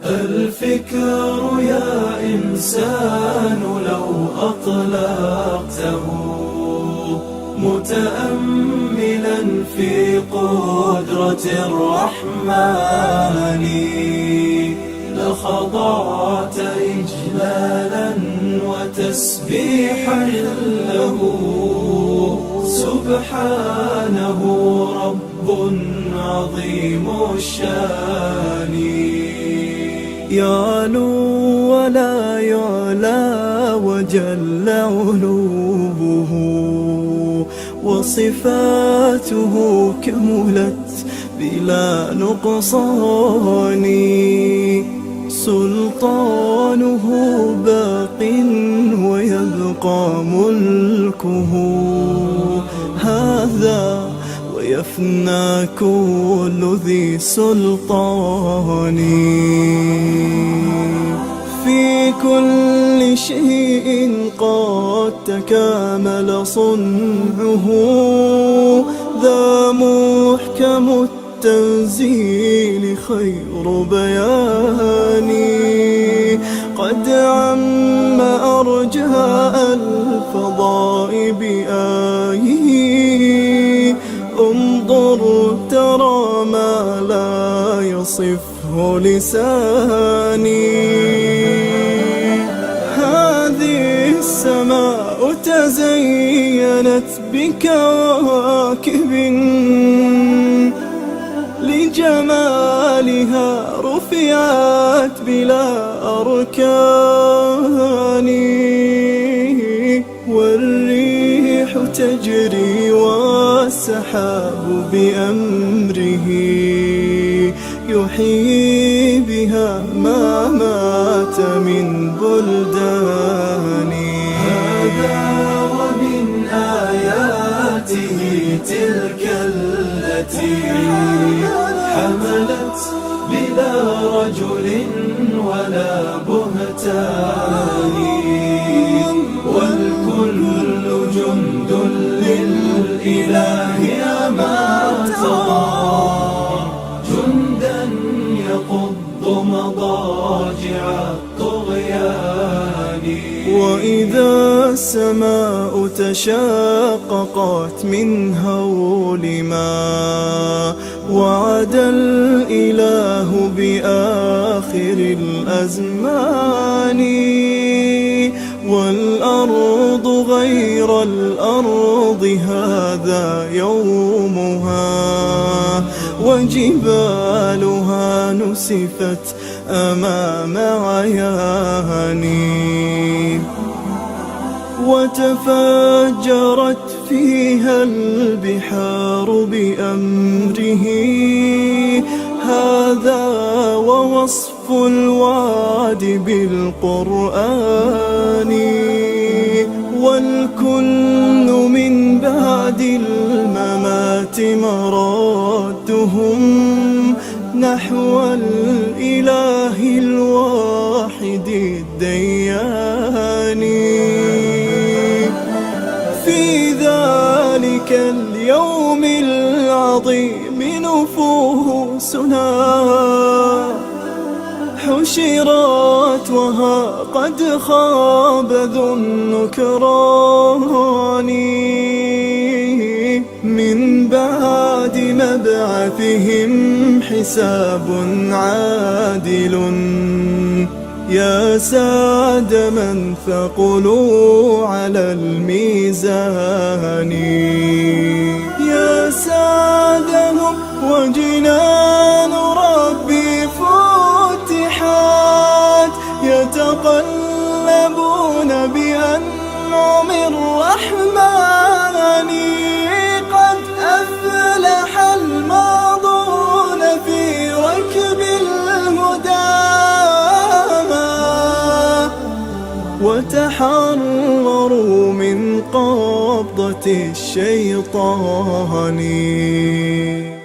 الفكر يا إنسان لو أطلقته متأملا في قدرة الرحمن لخضعت إجلالا وتسبيحا له سبحانه رب عظيم الشان يعلو ولا يعلى وجل علوه وصفاته كملت بلا نقصان سلطانه باق ويبقى ملكه هذا ويفنى كل ذي سلطان في كل شيء قد تكامل صنعه ذا محكم التنزيل خير بيان قد عم أرجاء الفضاء بآيه انظر ترى ما لا يصفه لساني هذه السماء تزينت بكواكب لجمالها رفعت بلا أركان والريح تجري والسحاب بأمره يحيي بها ما مات من بلدان هذا ومن آياته تلك التي حملت بلا رجل ولا بهتان والكل جند للإله أما ترى جندا يقض مضاجع الطغيان وإذا السماء تشاققت من هول ما وعد الإله بآخر الأزمان والأرض غير الأرض هذا يومها وجبالها نسفت أمام عياني وتفجرت فيها البحار بأمره هذا ووصف الوعد بالقرآن والكل من بعد الممات مرادهم نحو الإله الواحد الديان في ذلك اليوم العظيم نفوسنا حشرت وها قد خاب ذو النكران من بعد مبعثهم حساب عادل يا سعد من ثقلوا على الميزان يا سعدهم وجنان ربي فتحت يتقلبون بأنعم الرحمن قد أفلح الماضون في ركب الهدى وتحرروا من قبضة الشيطان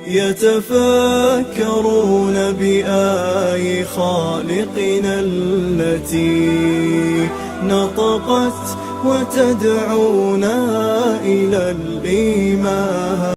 يتفكرون بآي خالقنا التي نطقت وتدعونا إلى الإيمان.